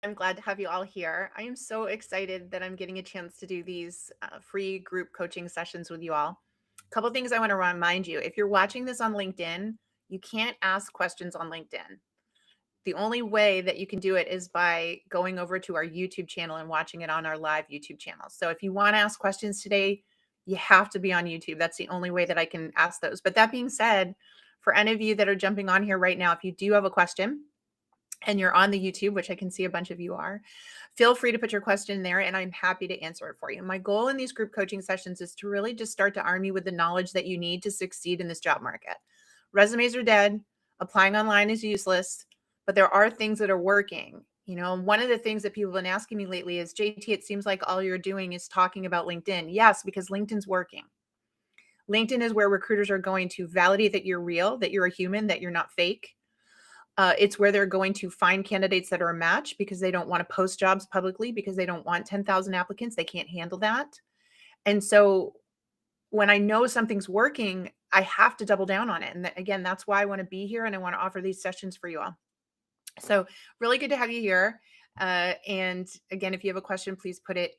I'm glad to have you all here. I am so excited that I'm getting a chance to do these free group coaching sessions with you all. A couple things I want to remind you. If you're watching this on LinkedIn, you can't ask questions on LinkedIn. The only way that you can do it is by going over to our YouTube channel and watching it on our live YouTube channel. So if you want to ask questions today, you have to be on YouTube. That's the only way that I can ask those. But that being said, for any of you that are jumping on here right now, if you do have a question, and you're on the YouTube, which I can see a bunch of you are, feel free to put your question there and I'm happy to answer it for you. My goal in these group coaching sessions is to really just start to arm you with the knowledge that you need to succeed in this job market. Resumes are dead, applying online is useless, but there are things that are working. You know, one of the things that people have been asking me lately is, JT, it seems like all you're doing is talking about LinkedIn. Yes, because LinkedIn's working. LinkedIn is where recruiters are going to validate that you're real, that you're a human, that you're not fake. It's where they're going to find candidates that are a match because they don't want to post jobs publicly because they don't want 10,000 applicants. They can't handle that. And so when I know something's working, I have to double down on it. And again, that's why I want to be here and I want to offer these sessions for you all. So really good to have you here. And again, if you have a question, please put it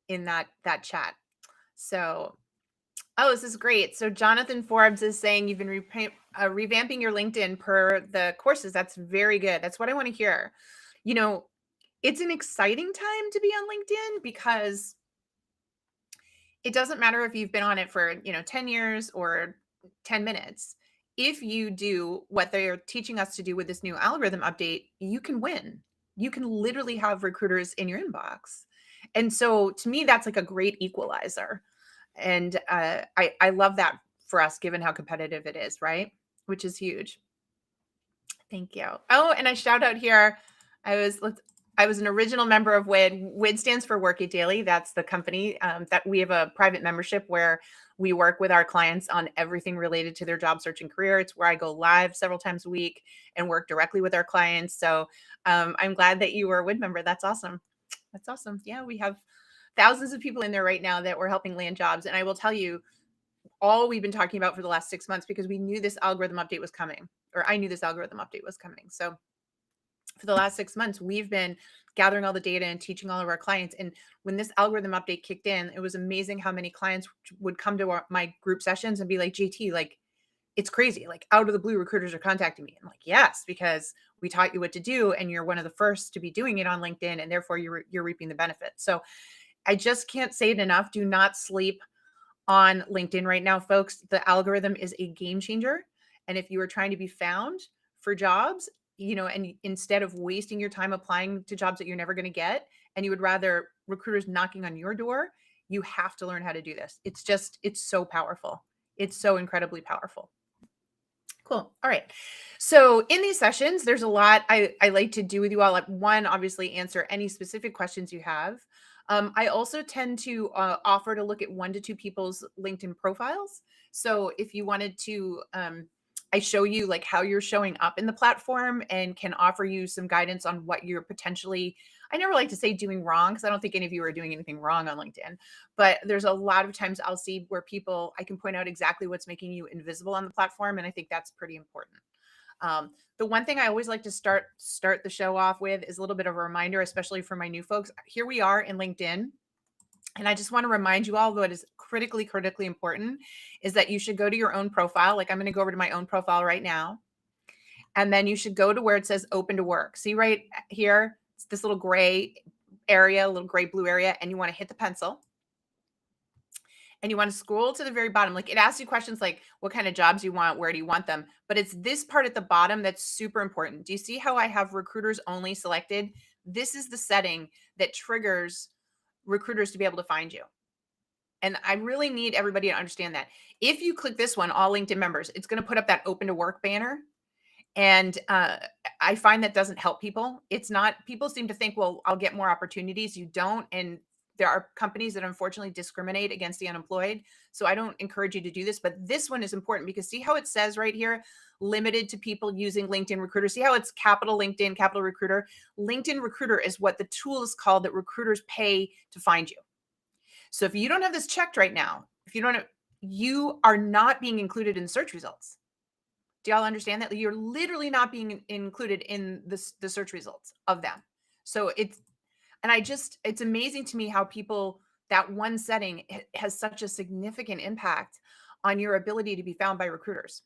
in that chat. So oh, this is great. So Jonathan Forbes is saying you've been revamping your LinkedIn per the courses. That's very good. That's what I want to hear. You know, it's an exciting time to be on LinkedIn because it doesn't matter if you've been on it for, 10 years or 10 minutes. If you do what they're teaching us to do with this new algorithm update, you can win. You can literally have recruiters in your inbox. And so to me, that's like a great equalizer. And I love that for us, given how competitive it is, right? Which is huge. Thank you. Oh, and a shout out here. I was an original member of WID. WID stands for Work It Daily. That's the company that we have a private membership where we work with our clients on everything related to their job search and career. It's where I go live several times a week and work directly with our clients. So I'm glad that you were a WID member. That's awesome. That's awesome. Yeah, we have thousands of people in there right now that we're helping land jobs. And I will tell you, all we've been talking about for the last 6 months because we knew this algorithm update was coming, or I knew this algorithm update was coming. So for the last 6 months, we've been gathering all the data and teaching all of our clients. And when this algorithm update kicked in, it was amazing how many clients would come to my group sessions and be like, JT, like, it's crazy. Like, out of the blue, recruiters are contacting me. I'm like, yes, because we taught you what to do and you're one of the first to be doing it on LinkedIn and therefore you're reaping the benefits. So I just can't say it enough. Do not sleep on LinkedIn right now, folks. The algorithm is a game changer. And if you are trying to be found for jobs, and instead of wasting your time applying to jobs that you're never going to get, and you would rather recruiters knocking on your door, you have to learn how to do this. It's so powerful. It's so incredibly powerful. Cool. All right. So in these sessions, there's a lot I like to do with you all. Like, one, obviously answer any specific questions you have. I also tend to offer to look at 1 to 2 people's LinkedIn profiles. So if you wanted to, I show you like how you're showing up in the platform and can offer you some guidance on what you're potentially, I never like to say doing wrong because I don't think any of you are doing anything wrong on LinkedIn. But there's a lot of times I'll see where I can point out exactly what's making you invisible on the platform. And I think that's pretty important. The one thing I always like to start the show off with is a little bit of a reminder, especially for my new folks. Here we are in LinkedIn. And I just want to remind you all what is critically important is that you should go to your own profile. Like, I'm going to go over to my own profile right now. And then you should go to where it says open to work. See right here, it's this little gray area, little gray blue area, and you want to hit the pencil and you want to scroll to the very bottom. Like, it asks you questions like what kind of jobs you want, where do you want them? But it's this part at the bottom that's super important. Do you see how I have recruiters only selected? This is the setting that triggers recruiters to be able to find you. And I really need everybody to understand that. If you click this one, all LinkedIn members, it's going to put up that open to work banner. And I find that doesn't help people. It's not, people seem to think, well, I'll get more opportunities. You don't. And there are companies that unfortunately discriminate against the unemployed. So I don't encourage you to do this, but this one is important because see how it says right here, limited to people using LinkedIn Recruiter. See how it's capital LinkedIn, capital Recruiter. LinkedIn Recruiter is what the tool is called that recruiters pay to find you. So if you don't have this checked right now, if you don't have, you are not being included in search results. Do y'all understand that? You're literally not being included in the search results of them. So it's amazing to me how people, that one setting has such a significant impact on your ability to be found by recruiters.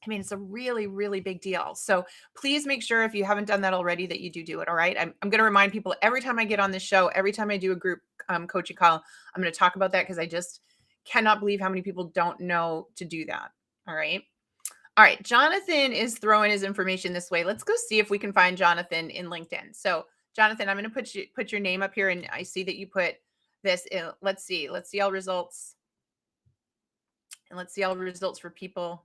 I mean, it's a really, really big deal. So please make sure, if you haven't done that already, that you do it. All right. I'm going to remind people every time I get on this show, every time I do a group coaching call, I'm going to talk about that, because I just cannot believe how many people don't know to do that. All right. All right. Jonathan is throwing his information this way. Let's go see if we can find Jonathan in LinkedIn. So Jonathan, I'm going to put your name up here, and I see that you put this in. Let's see all results. And let's see all results for people.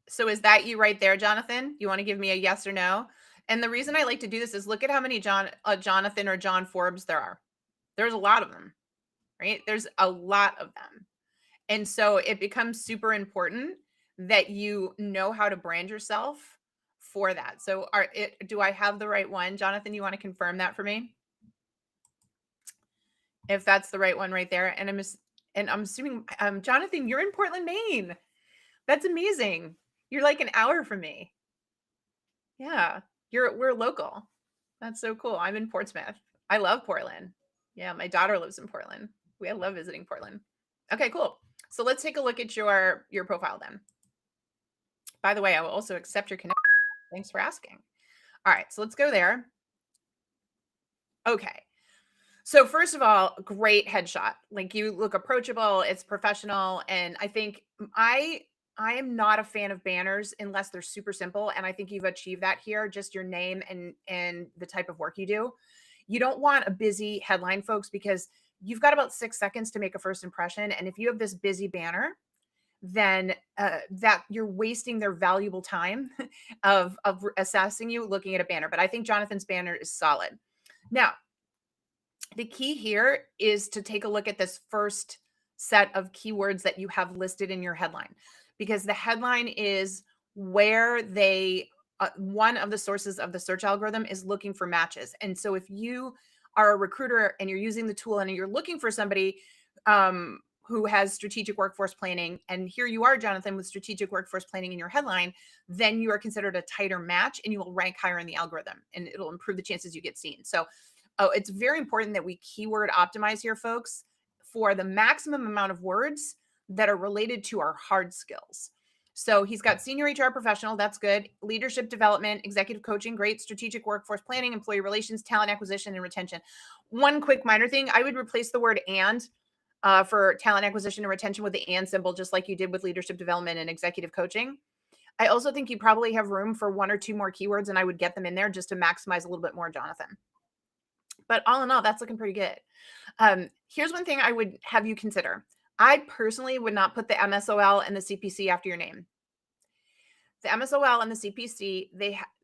So is that you right there, Jonathan? You want to give me a yes or no? And the reason I like to do this is look at how many Jonathan or John Forbes there are. There's a lot of them, right? There's a lot of them. And so it becomes super important that you know how to brand yourself for that. So do I have the right one? Jonathan, you want to confirm that for me? If that's the right one right there. And I'm assuming, Jonathan, you're in Portland, Maine. That's amazing. You're like an hour from me. Yeah, we're local. That's so cool. I'm in Portsmouth. I love Portland. Yeah, my daughter lives in Portland. I love visiting Portland. Okay, cool. So let's take a look at your profile then. By the way, I will also accept your connection. Thanks for asking. All right, so let's go there. Okay. So first of all, great headshot. Like, you look approachable, it's professional, and I think I am not a fan of banners unless they're super simple, and I think you've achieved that here, just your name and the type of work you do. You don't want a busy headline, folks, because you've got about 6 seconds to make a first impression, and if you have this busy banner, then that you're wasting their valuable time of assessing you looking at a banner. But I think Jonathan's banner is solid. Now, the key here is to take a look at this first set of keywords that you have listed in your headline, because the headline is where one of the sources of the search algorithm is looking for matches. And so if you are a recruiter and you're using the tool and you're looking for somebody who has strategic workforce planning, and here you are, Jonathan, with strategic workforce planning in your headline, then you are considered a tighter match and you will rank higher in the algorithm, and it'll improve the chances you get seen. So it's very important that we keyword optimize here, folks, for the maximum amount of words that are related to our hard skills. So he's got senior HR professional. That's good. Leadership development, executive coaching, great. Strategic workforce planning, employee relations, talent acquisition, and retention. One quick minor thing, I would replace the word and for talent acquisition and retention with the and symbol, just like you did with leadership development and executive coaching. I also think you probably have room for 1 or 2 more keywords, and I would get them in there just to maximize a little bit more, Jonathan. But all in all, that's looking pretty good. Here's one thing I would have you consider. I personally would not put the MSOL and the CPC after your name. The MSOL and the CPC,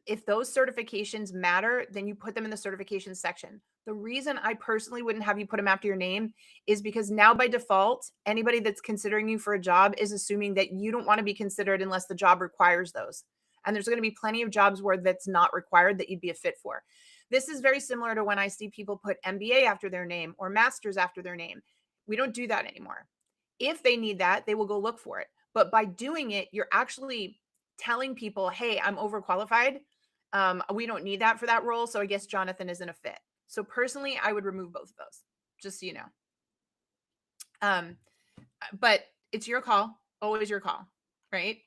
if those certifications matter, then you put them in the certification section. The reason I personally wouldn't have you put them after your name is because now by default, anybody that's considering you for a job is assuming that you don't want to be considered unless the job requires those. And there's going to be plenty of jobs where that's not required that you'd be a fit for. This is very similar to when I see people put MBA after their name or master's after their name. We don't do that anymore. If they need that, they will go look for it. But by doing it, you're actually telling people, hey, I'm overqualified. We don't need that for that role. So I guess Jonathan isn't a fit. So personally, I would remove both of those, just so you know. But it's your call, always your call, right?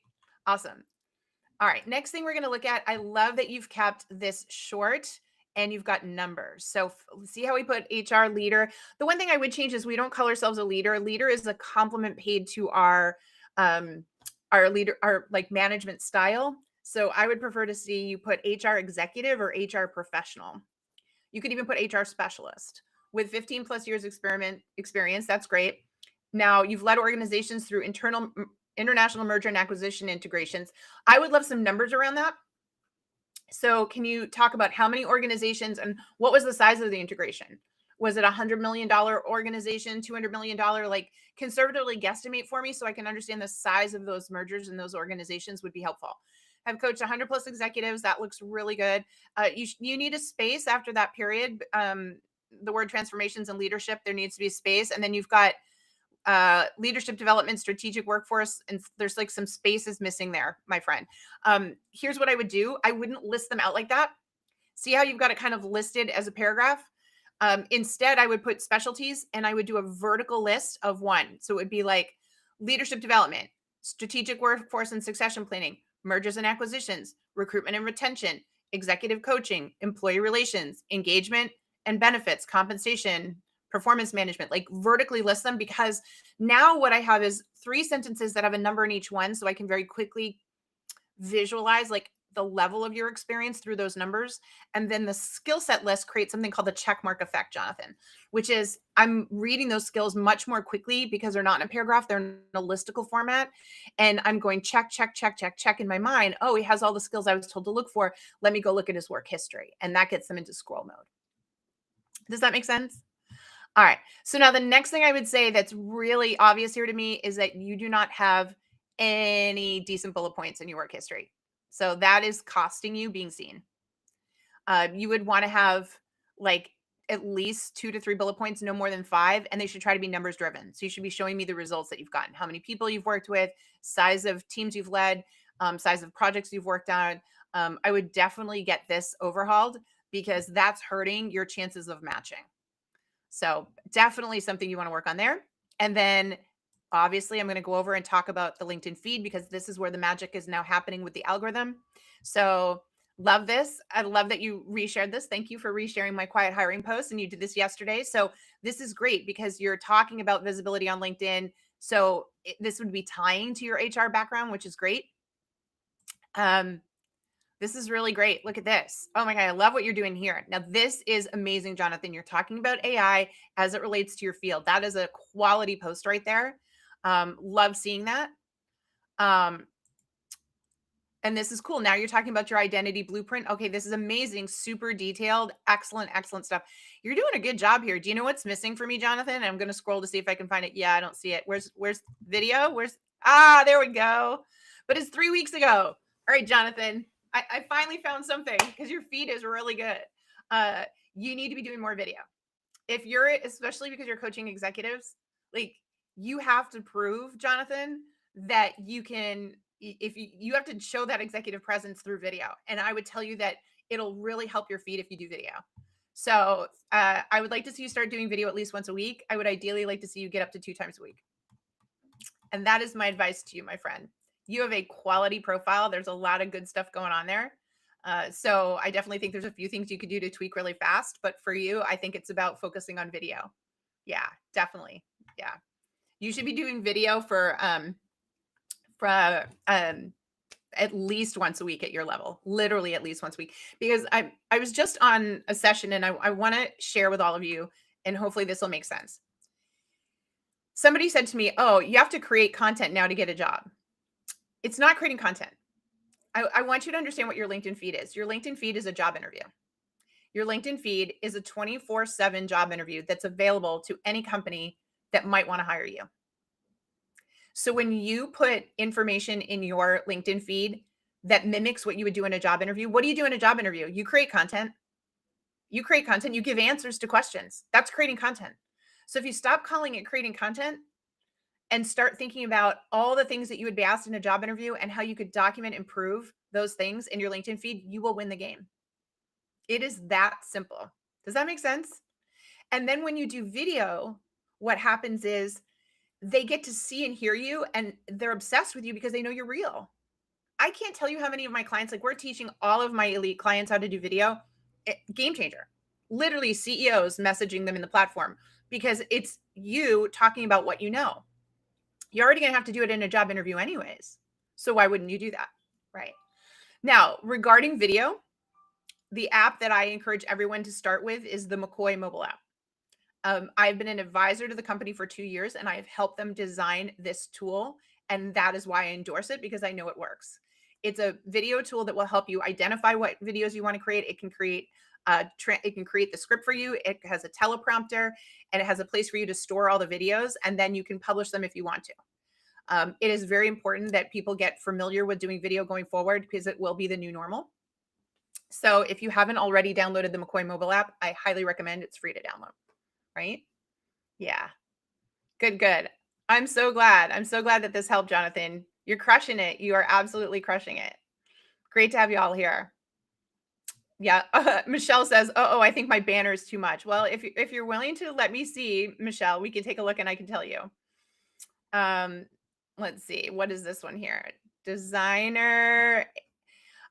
Awesome. All right, next thing we're going to look at, I love that you've kept this short and you've got numbers. So see how we put HR leader. The one thing I would change is we don't call ourselves a leader. Leader is a compliment paid to our leader, our like management style. So I would prefer to see you put HR executive or HR professional. You could even put HR specialist with 15 plus years experience. That's great. Now you've led organizations through international merger and acquisition integrations. I would love some numbers around that. So can you talk about how many organizations and what was the size of the integration? Was it $100 million organization, $200 million? Like, conservatively guesstimate for me so I can understand the size of those mergers and those organizations would be helpful. I've coached 100 plus executives. That looks really good. You need a space after that period. The word transformations and leadership, there needs to be a space. And then you've got leadership development, strategic workforce, and there's like some spaces missing there, my friend. Here's what I would do. I wouldn't list them out like that. See how you've got it kind of listed as a paragraph? Instead, I would put specialties and I would do a vertical list of one. So it would be like leadership development, strategic workforce and succession planning, mergers and acquisitions, recruitment and retention, executive coaching, employee relations, engagement and benefits, compensation, performance management, like vertically list them, because now what I have is 3 sentences that have a number in each one. So I can very quickly visualize like the level of your experience through those numbers. And then the skill set list creates something called the check mark effect, Jonathan, which is I'm reading those skills much more quickly because they're not in a paragraph, they're in a listicle format. And I'm going check, check, check, check, check in my mind. Oh, he has all the skills I was told to look for. Let me go look at his work history. And that gets them into scroll mode. Does that make sense? All right. So now the next thing I would say that's really obvious here to me is that you do not have any decent bullet points in your work history. So that is costing you being seen. You would want to have like at least 2 to 3 bullet points, no more than 5, and they should try to be numbers driven. So you should be showing me the results that you've gotten, how many people you've worked with, size of teams you've led, size of projects you've worked on. I would definitely get this overhauled because that's hurting your chances of matching. So definitely something you want to work on there. And then obviously I'm going to go over and talk about the LinkedIn feed because this is where the magic is now happening with the algorithm. So love this. I love that you reshared this. Thank you for resharing my quiet hiring post, and you did this yesterday. So this is great because you're talking about visibility on LinkedIn. So this would be tying to your HR background, which is great. This is really great. Look at this. Oh my God, I love what you're doing here. Now, this is amazing, Jonathan. You're talking about AI as it relates to your field. That is a quality post right there. Love seeing that. And this is cool. Now you're talking about your identity blueprint. Okay, this is amazing. Super detailed. Excellent, excellent stuff. You're doing a good job here. Do you know what's missing for me, Jonathan? I'm going to scroll to see if I can find it. Yeah, I don't see it. Where's video? There we go. But it's 3 weeks ago. All right, Jonathan. I finally found something because your feed is really good. You need to be doing more video. If you're, especially because you're coaching executives, like you have to prove, Jonathan, that you can, if you have to show that executive presence through video. And I would tell you that it'll really help your feed if you do video. So I would like to see you start doing video at least once a week. I would ideally like to see you get up to 2 times a week. And that is my advice to you, my friend. You have a quality profile. There's a lot of good stuff going on there. So I definitely think there's a few things you could do to tweak really fast. But for you, I think it's about focusing on video. Yeah, definitely. Yeah. You should be doing video for at least once a week at your level, literally at least once a week. Because I was just on a session and I want to share with all of you, and hopefully this will make sense. Somebody said to me, "Oh, you have to create content now to get a job." It's not creating content. I want you to understand what your LinkedIn feed is. Your LinkedIn feed is a job interview. Your LinkedIn feed is a 24/7 job interview that's available to any company that might want to hire you. So when you put information in your LinkedIn feed that mimics what you would do in a job interview, what do you do in a job interview? You create content. You create content. You give answers to questions. That's creating content. So if you stop calling it creating content and start thinking about all the things that you would be asked in a job interview and how you could document and prove those things in your LinkedIn feed, you will win the game. It is that simple. Does that make sense? And then when you do video, what happens is they get to see and hear you and they're obsessed with you because they know you're real. I can't tell you how many of my clients, like we're teaching all of my elite clients how to do video. Game changer. Literally CEOs messaging them in the platform because it's you talking about what you know. You're already going to have to do it in a job interview anyways. So why wouldn't you do that? Right. Now, regarding video, the app that I encourage everyone to start with is the McCoy mobile app. I've been an advisor to the company for 2 years and I have helped them design this tool. And that is why I endorse it, because I know it works. It's a video tool that will help you identify what videos you want to create. It can create it can create the script for you. It has a teleprompter and it has a place for you to store all the videos, and then you can publish them if you want to. It is very important that people get familiar with doing video going forward because it will be the new normal. So if you haven't already downloaded the McCoy mobile app, I highly recommend. It's free to download, right? Yeah. Good, good. I'm so glad. I'm so glad that this helped, Jonathan. You're crushing it. You are absolutely crushing it. Great to have you all here. Yeah, Michelle says, "Oh, I think my banner is too much." Well, if you're willing to let me see, Michelle, we can take a look and I can tell you. Um, let's see. What is this one here? Designer.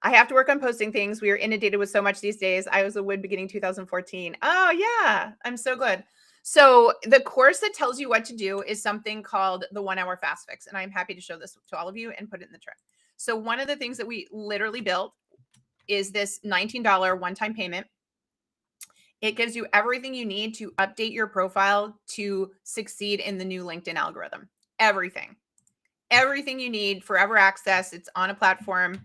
I have to work on posting things. We are inundated with so much these days. I was a wood beginning 2014. Oh, yeah. I'm so good. So, the course that tells you what to do is something called the 1 hour fast fix. And I'm happy to show this to all of you and put it in the chat. So, one of the things that we literally built is this $19 one time payment. It gives you everything you need to update your profile to succeed in the new LinkedIn algorithm. Everything you need, forever access. It's on a platform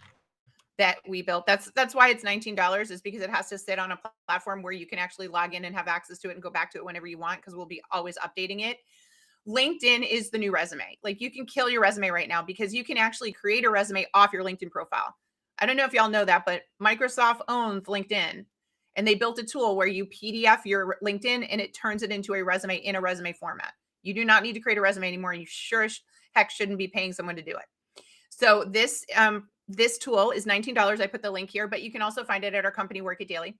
that we built. That's why it's $19, is because it has to sit on a platform where you can actually log in and have access to it and go back to it whenever you want, because we'll be always updating it. LinkedIn is the new resume. Like, you can kill your resume right now because you can actually create a resume off your LinkedIn profile. I don't know if y'all know that, but Microsoft owns LinkedIn, and they built a tool where you PDF your LinkedIn and it turns it into a resume in a resume format. You do not need to create a resume anymore. You sure as heck shouldn't be paying someone to do it. So this tool is $19. I put the link here, but you can also find it at our company, Work It Daily.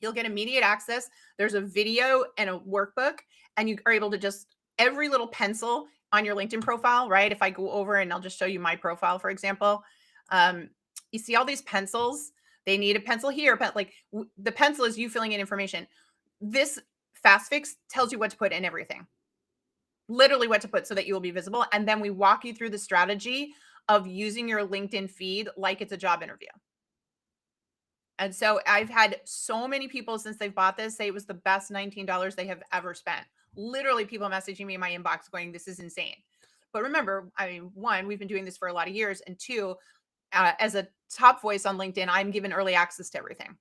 You'll get immediate access. There's a video and a workbook, and you are able to just every little pencil on your LinkedIn profile, right? If I go over and I'll just show you my profile, for example, you see all these pencils. They need a pencil here, but like the pencil is you filling in information. This fast fix tells you what to put in everything, literally what to put so that you will be visible. And then we walk you through the strategy of using your LinkedIn feed like it's a job interview. And so I've had so many people since they've bought this say it was the best $19 they have ever spent. Literally, people messaging me in my inbox going, "This is insane." But remember, I mean, one, we've been doing this for a lot of years. And two, as a top voice on LinkedIn, I'm given early access to everything.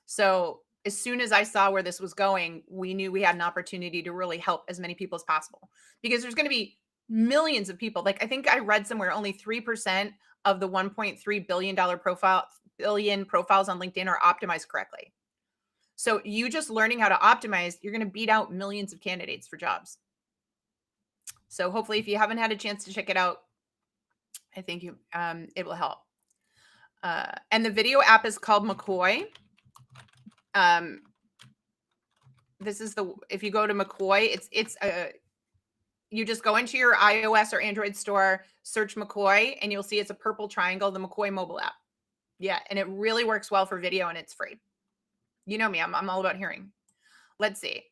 So as soon as I saw where this was going, we knew we had an opportunity to really help as many people as possible, because there's going to be millions of people. Like, I think I read somewhere only 3% of the $1.3 billion profiles on LinkedIn are optimized correctly. So you just learning how to optimize, you're going to beat out millions of candidates for jobs. So hopefully, if you haven't had a chance to check it out, I think it will help. And the video app is called McCoy. This is if you go to McCoy, you just go into your iOS or Android store, search McCoy, and you'll see it's a purple triangle, the McCoy mobile app. Yeah, and it really works well for video, and it's free. You know me, I'm all about hearing. Let's see.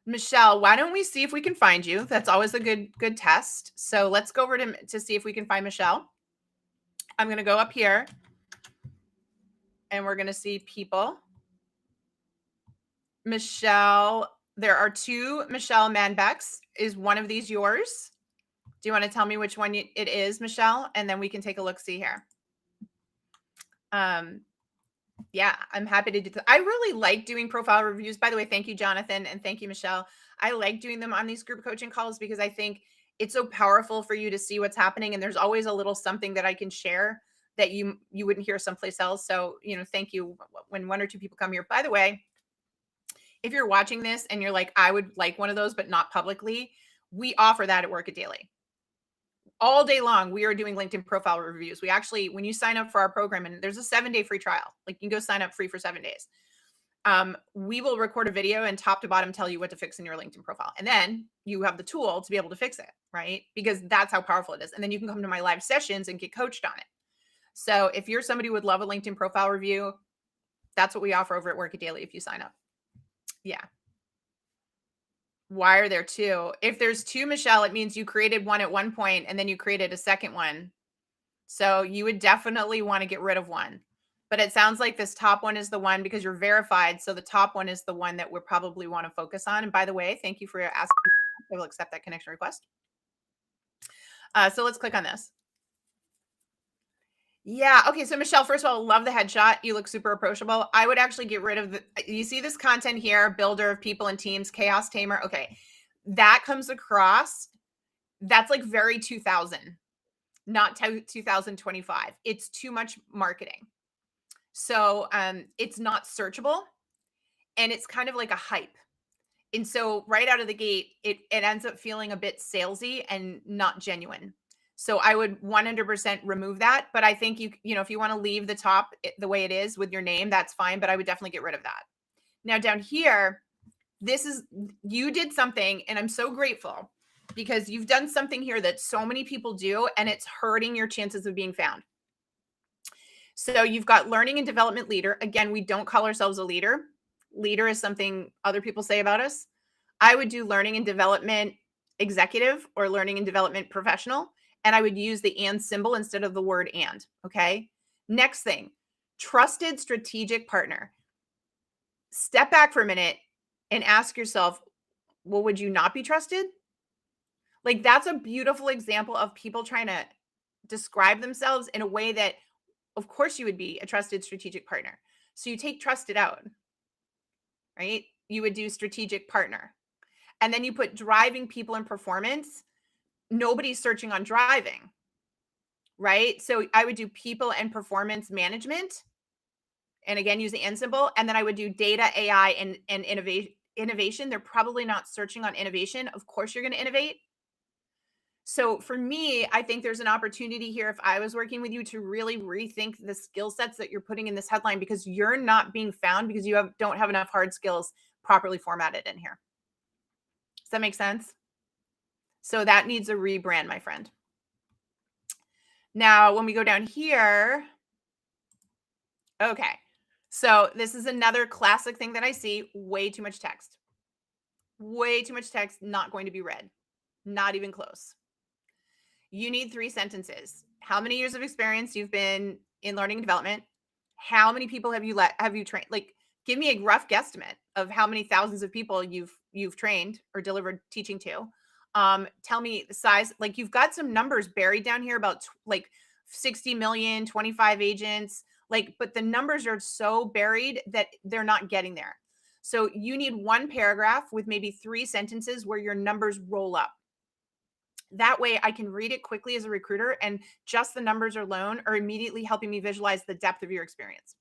Michelle, why don't we see if we can find you? That's always a good test. So let's go over to see if we can find Michelle. I'm going to go up here, and we're going to see people. Michelle, there are two Michelle Manbecks. Is one of these yours? Do you want to tell me which one it is, Michelle? And then we can take a look, see here. Yeah, I'm happy to do that. I really like doing profile reviews. By the way, thank you, Jonathan, and thank you, Michelle. I like doing them on these group coaching calls because I think it's so powerful for you to see what's happening, and there's always a little something that I can share that you wouldn't hear someplace else. So, thank you when one or two people come here. By the way, if you're watching this and you're like, I would like one of those, but not publicly, we offer that at Work It Daily. All day long, we are doing LinkedIn profile reviews. We actually, when you sign up for our program, and there's a 7-day free trial, like you can go sign up free for 7 days. We will record a video and top to bottom tell you what to fix in your LinkedIn profile. And then you have the tool to be able to fix it, right? Because that's how powerful it is. And then you can come to my live sessions and get coached on it. So if you're somebody who would love a LinkedIn profile review, that's what we offer over at Work It Daily if you sign up. Yeah. Why are there two? If there's two, Michelle, it means you created one at one point and then you created a second one. So you would definitely want to get rid of one. But it sounds like this top one is the one because you're verified. So the top one is the one that we'll probably want to focus on. And by the way, thank you for asking. I will accept that connection request. So let's click on this. Yeah. Okay. So Michelle, first of all, love the headshot. You look super approachable. I would actually get rid of you see this content here, builder of people and teams, chaos tamer. Okay. That comes across. That's like very 2000, not 2025. It's too much marketing. So it's not searchable, and it's kind of like a hype. And so right out of the gate, it ends up feeling a bit salesy and not genuine. So I would 100% remove that, but I think you know, if you wanna leave the top the way it is with your name, that's fine, but I would definitely get rid of that. Now down here, this is you did something, and I'm so grateful because you've done something here that so many people do, and it's hurting your chances of being found. So you've got learning and development leader. Again, we don't call ourselves a leader. Leader is something other people say about us. I would do learning and development executive or learning and development professional, and I would use the and symbol instead of the word and. Okay. Next thing, trusted strategic partner. Step back for a minute and ask yourself, well, would you not be trusted? Like, that's a beautiful example of people trying to describe themselves in a way that, of course, you would be a trusted strategic partner. So you take trusted out, right? You would do strategic partner. And then you put driving people and performance. Nobody's searching on driving, right? So I would do people and performance management. And again, use the N symbol. And then I would do data, AI, and innovation. They're probably not searching on innovation. Of course, you're going to innovate. So for me, I think there's an opportunity here if I was working with you to really rethink the skill sets that you're putting in this headline because you're not being found because don't have enough hard skills properly formatted in here. Does that make sense? So that needs a rebrand, my friend. Now, when we go down here, okay. So this is another classic thing that I see, way too much text. Way too much text, not going to be read. Not even close. You need 3 sentences. How many years of experience you've been in learning and development? How many people have you trained? Like, give me a rough guesstimate of how many thousands of people you've trained or delivered teaching to. Tell me the size. Like, you've got some numbers buried down here about like 60 million, 25 agents. Like, but the numbers are so buried that they're not getting there. So you need one paragraph with maybe 3 sentences where your numbers roll up. That way I can read it quickly as a recruiter, and just the numbers alone are immediately helping me visualize the depth of your experience.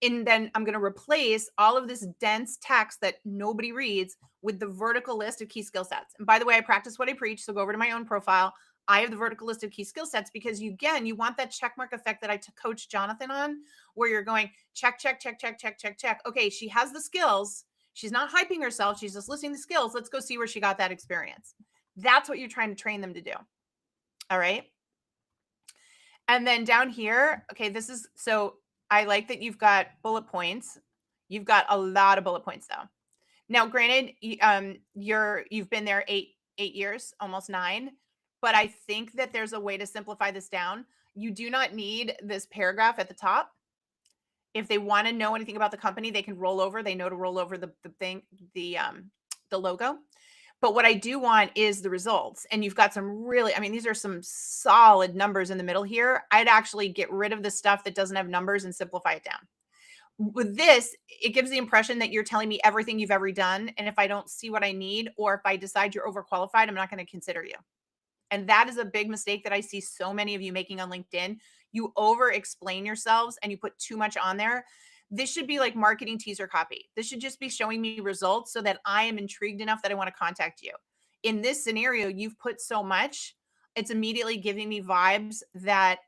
And then I'm going to replace all of this dense text that nobody reads with the vertical list of key skill sets. And by the way, I practice what I preach. So go over to my own profile. I have the vertical list of key skill sets because you want that check mark effect that I coached Jonathan on, where you're going check, check, check, check, check, check, check. Okay, she has the skills. She's not hyping herself. She's just listing the skills. Let's go see where she got that experience. That's what you're trying to train them to do. All right. And then down here, okay, so I like that you've got bullet points. You've got a lot of bullet points though. Now, granted, you've been there 8 years, almost 9, but I think that there's a way to simplify this down. You do not need this paragraph at the top. If they want to know anything about the company, they can roll over. They know to roll over the thing, the logo. But what I do want is the results. And you've got some really, I mean, these are some solid numbers in the middle here. I'd actually get rid of the stuff that doesn't have numbers and simplify it down. With this, it gives the impression that you're telling me everything you've ever done. And if I don't see what I need, or if I decide you're overqualified, I'm not going to consider you. And that is a big mistake that I see so many of you making on LinkedIn. You over explain yourselves and you put too much on there. This should be like marketing teaser copy. This should just be showing me results so that I am intrigued enough that I want to contact you. In this scenario, you've put so much, it's immediately giving me vibes that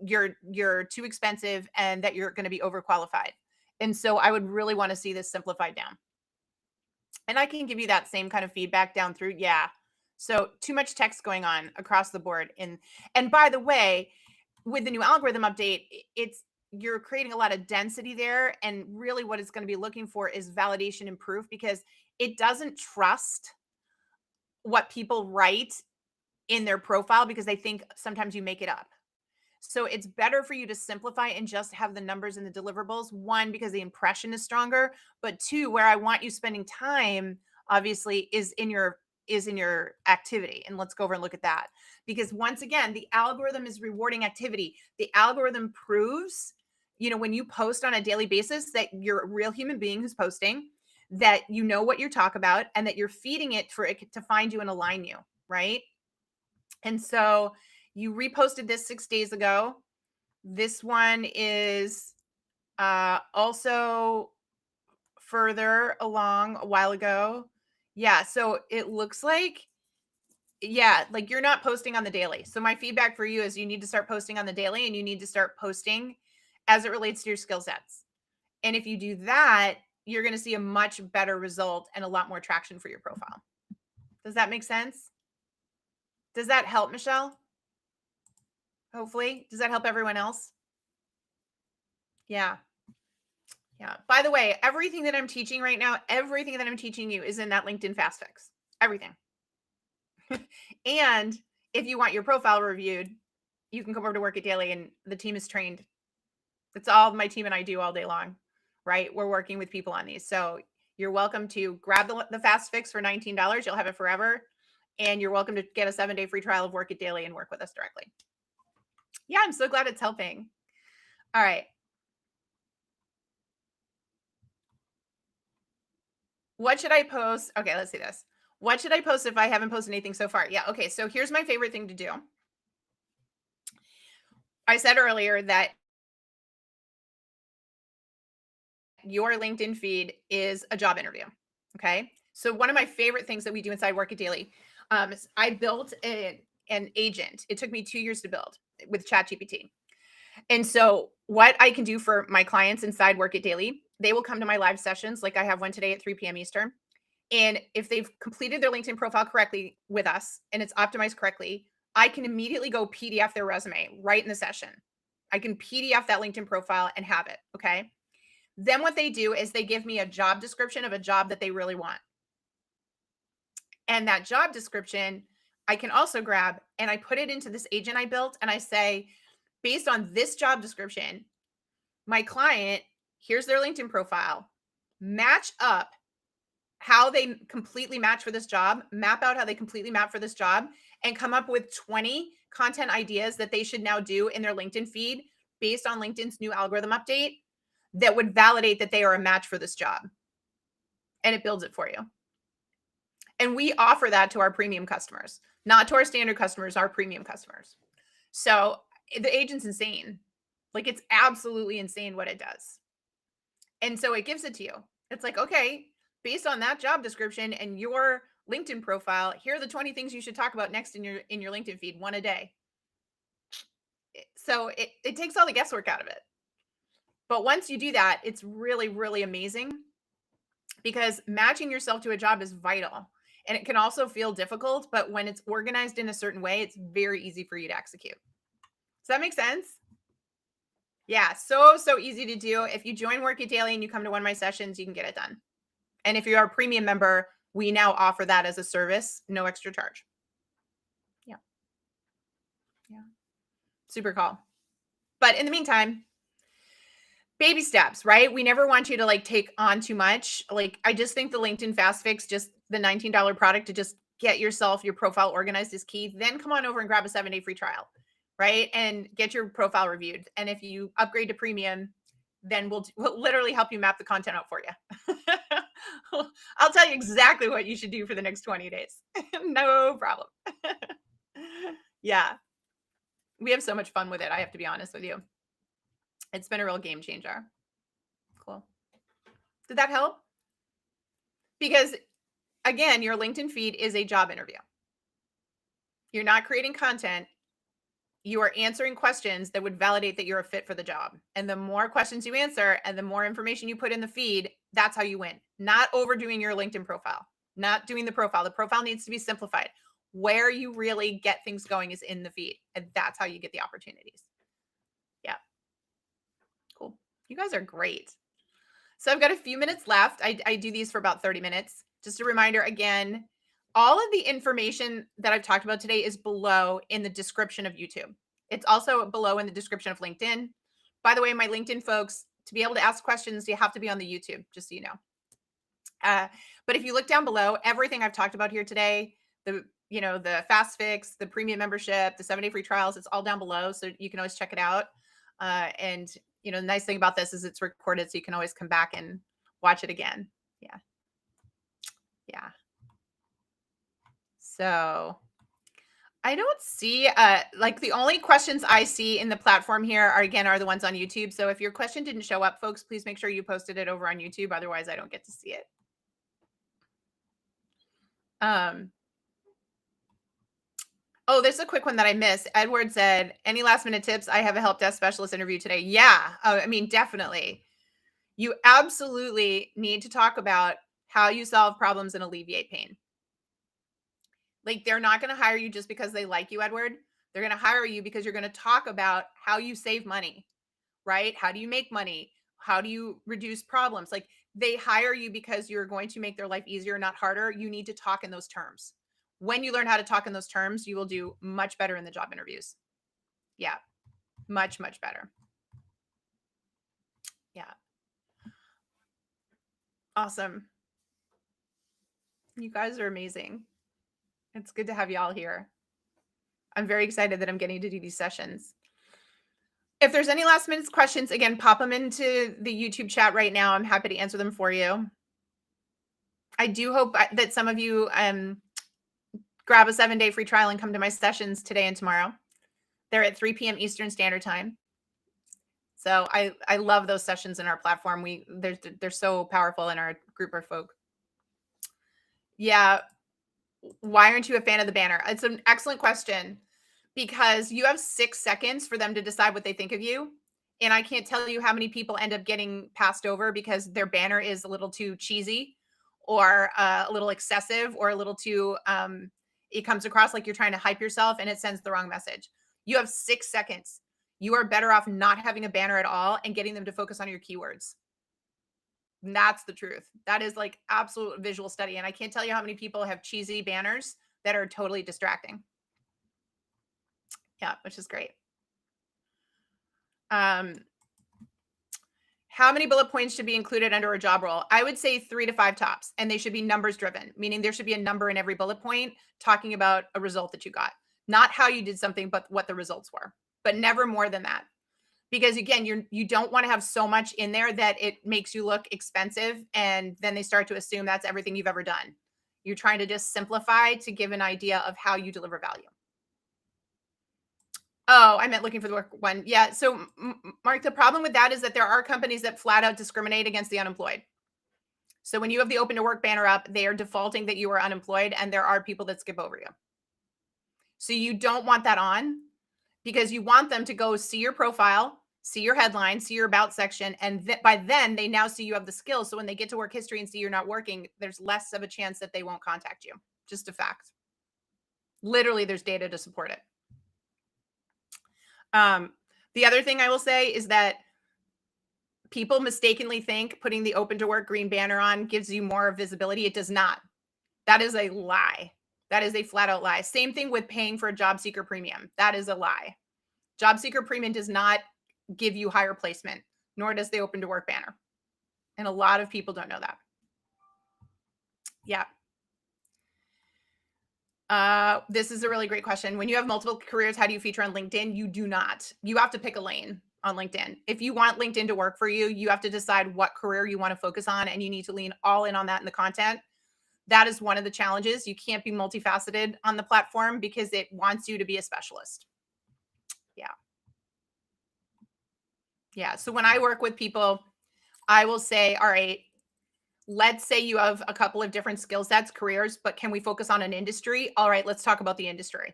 you're too expensive and that you're going to be overqualified. And so I would really want to see this simplified down. And I can give you that same kind of feedback down through. Yeah. So too much text going on across the board. And by the way, with the new algorithm update, you're creating a lot of density there. And really what it's going to be looking for is validation and proof because it doesn't trust what people write in their profile because they think sometimes you make it up. So it's better for you to simplify and just have the numbers and the deliverables. One, because the impression is stronger, but two, where I want you spending time obviously is in your activity. And let's go over and look at that. Because once again, the algorithm is rewarding activity. The algorithm proves, when you post on a daily basis that you're a real human being who's posting, that you know what you talk about and that you're feeding it for it to find you and align you, right? And so you reposted this 6 days ago. This one is also further along a while ago. Yeah, so it looks like, yeah, like you're not posting on the daily. So my feedback for you is you need to start posting on the daily and you need to start posting as it relates to your skill sets. And if you do that, you're going to see a much better result and a lot more traction for your profile. Does that make sense? Does that help, Michelle? Hopefully. Does that help everyone else? Yeah. Yeah. By the way, everything that I'm teaching right now, everything that I'm teaching you is in that LinkedIn Fast Fix. Everything. And if you want your profile reviewed, you can come over to Work It Daily and the team is trained. That's all my team and I do all day long, right? We're working with people on these. So you're welcome to grab the Fast Fix for $19. You'll have it forever. And you're welcome to get a 7-day free trial of Work It Daily and work with us directly. Yeah, I'm so glad it's helping. All right. What should I post? Okay, let's see this. What should I post if I haven't posted anything so far? Yeah, okay. So here's my favorite thing to do. I said earlier that your LinkedIn feed is a job interview. Okay. So one of my favorite things that we do inside Work It Daily, is I built an agent. It took me 2 years to build with ChatGPT. And so what I can do for my clients inside Work It Daily, they will come to my live sessions. Like I have one today at 3 p.m. Eastern. And if they've completed their LinkedIn profile correctly with us and it's optimized correctly, I can immediately go PDF their resume right in the session. I can PDF that LinkedIn profile and have it. Okay. Then what they do is they give me a job description of a job that they really want. And that job description, I can also grab and I put it into this agent I built and I say, based on this job description, my client, here's their LinkedIn profile, match up how they completely match for this job, map out how they completely map for this job, and come up with 20 content ideas that they should now do in their LinkedIn feed based on LinkedIn's new algorithm update that would validate that they are a match for this job. And it builds it for you. And we offer that to our premium customers, not to our standard customers, our premium customers. So the agent's insane. Like it's absolutely insane what it does. And so it gives it to you. It's like, okay, based on that job description and your LinkedIn profile, here are the 20 things you should talk about next in your LinkedIn feed, one a day. So it takes all the guesswork out of it. But once you do that, it's really, really amazing because matching yourself to a job is vital. And it can also feel difficult, but when it's organized in a certain way, it's very easy for you to execute. Does that make sense? Yeah, so easy to do. If you join Work It Daily and you come to one of my sessions, you can get it done. And if you are a premium member, we now offer that as a service, no extra charge. Yeah. Yeah. Super cool. But in the meantime, baby steps, right? We never want you to like take on too much. Like I just think the LinkedIn Fast Fix, just the $19 product to just get yourself your profile organized is key. Then come on over and grab a 7-day free trial, right? And get your profile reviewed. And if you upgrade to premium, then we'll literally help you map the content out for you. I'll tell you exactly what you should do for the next 20 days. No problem. Yeah. We have so much fun with it. I have to be honest with you. It's been a real game changer. Cool. Did that help? Because again, your LinkedIn feed is a job interview. You're not creating content. You are answering questions that would validate that you're a fit for the job. And the more questions you answer and the more information you put in the feed, that's how you win. Not overdoing your LinkedIn profile, not doing the profile. The profile needs to be simplified. Where you really get things going is in the feed. And that's how you get the opportunities. Yeah. Cool. You guys are great. So I've got a few minutes left. I do these for about 30 minutes. Just a reminder again, all of the information that I've talked about today is below in the description of YouTube. It's also below in the description of LinkedIn. By the way, my LinkedIn folks, to be able to ask questions, you have to be on the YouTube, just so you know. But if you look down below, everything I've talked about here today, the Fast Fix, the premium membership, the 7-day free trials, it's all down below. So you can always check it out. And the nice thing about this is it's recorded, so you can always come back and watch it again. Yeah. Yeah. So I don't see like the only questions I see in the platform here are the ones on YouTube. So if your question didn't show up, folks, please make sure you posted it over on YouTube. Otherwise, I don't get to see it. Um, oh, there's a quick one that I missed. Edward said, any last minute tips? I have a help desk specialist interview today. Yeah. I mean, definitely. You absolutely need to talk about how you solve problems and alleviate pain. Like, they're not going to hire you just because they like you, Edward. They're going to hire you because you're going to talk about how you save money, right? How do you make money? How do you reduce problems? Like, they hire you because you're going to make their life easier, not harder. You need to talk in those terms. When you learn how to talk in those terms, you will do much better in the job interviews. Yeah, much, much better. Yeah. Awesome. You guys are amazing. It's good to have y'all here. I'm very excited that I'm getting to do these sessions. If there's any last minute questions, again, pop them into the YouTube chat right now. I'm happy to answer them for you. I do hope that some of you grab a 7-day free trial and come to my sessions today and tomorrow. They're at 3 p.m. Eastern Standard Time. So I love those sessions in our platform. They're so powerful in our group of folk. Yeah. Why aren't you a fan of the banner? It's an excellent question, because you have 6 seconds for them to decide what they think of you. And I can't tell you how many people end up getting passed over because their banner is a little too cheesy, or a little excessive, or a little too, it comes across like you're trying to hype yourself and it sends the wrong message. You have 6 seconds. You are better off not having a banner at all and getting them to focus on your keywords. And that's the truth. That is like absolute visual study. And I can't tell you how many people have cheesy banners that are totally distracting. Yeah, which is great. How many bullet points should be included under a job role? I would say 3 to 5 tops, and they should be numbers driven, meaning there should be a number in every bullet point talking about a result that you got, not how you did something, but what the results were, but never more than that. Because again, you don't want to have so much in there that it makes you look expensive, and then they start to assume that's everything you've ever done. You're trying to just simplify to give an idea of how you deliver value. Oh, I meant looking for the work one. Yeah. So, Mark, the problem with that is that there are companies that flat out discriminate against the unemployed. So when you have the open to work banner up, they are defaulting that you are unemployed, and there are people that skip over you. So you don't want that on, because you want them to go see your profile, see your headline, see your about section. And by then they now see you have the skills. So when they get to work history and see you're not working, there's less of a chance that they won't contact you. Just a fact. Literally, there's data to support it. The other thing I will say is that people mistakenly think putting the open to work green banner on gives you more visibility. It does not. That is a lie. That is a flat out lie. Same thing with paying for a job seeker premium. That is a lie. Job seeker premium does not give you higher placement, nor does the open to work banner. And a lot of people don't know that. Yeah. This is a really great question. When you have multiple careers, how do you feature on LinkedIn? You do not. You have to pick a lane on LinkedIn. If you want LinkedIn to work for you, you have to decide what career you want to focus on, and you need to lean all in on that in the content. That is one of the challenges. You can't be multifaceted on the platform because it wants you to be a specialist. Yeah. Yeah. So when I work with people, I will say, all right, let's say you have a couple of different skill sets, careers, but can we focus on an industry? All right, let's talk about the industry.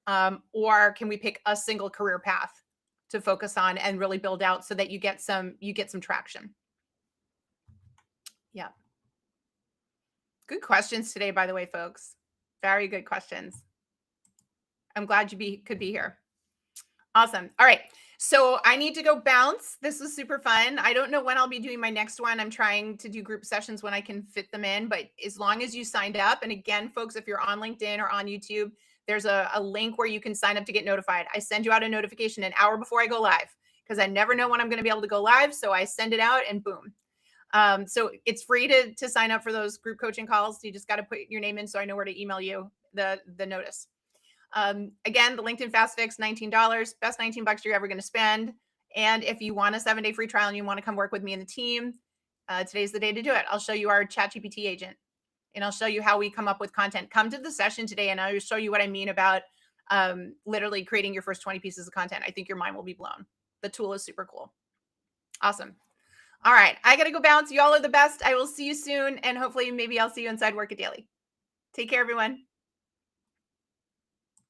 Or can we pick a single career path to focus on and really build out so that you get some traction? Yeah. Good questions today, by the way, folks. Very good questions. I'm glad you could be here. Awesome. All right. So I need to go bounce. This was super fun. I don't know when I'll be doing my next one. I'm trying to do group sessions when I can fit them in, but as long as you signed up, and again, folks, if you're on LinkedIn or on YouTube, there's a link where you can sign up to get notified. I send you out a notification an hour before I go live, because I never know when I'm going to be able to go live. So I send it out and boom. So it's free to sign up for those group coaching calls. You just got to put your name in so I know where to email you the notice. Again, the LinkedIn Fast Fix, $19, best $19 you're ever going to spend. And if you want a 7-day free trial and you want to come work with me and the team, today's the day to do it. I'll show you our ChatGPT agent, and I'll show you how we come up with content. Come to the session today and I'll show you what I mean about literally creating your first 20 pieces of content. I think your mind will be blown. The tool is super cool. Awesome. All right. I got to go bounce. You all are the best. I will see you soon. And hopefully maybe I'll see you inside Work It Daily. Take care, everyone.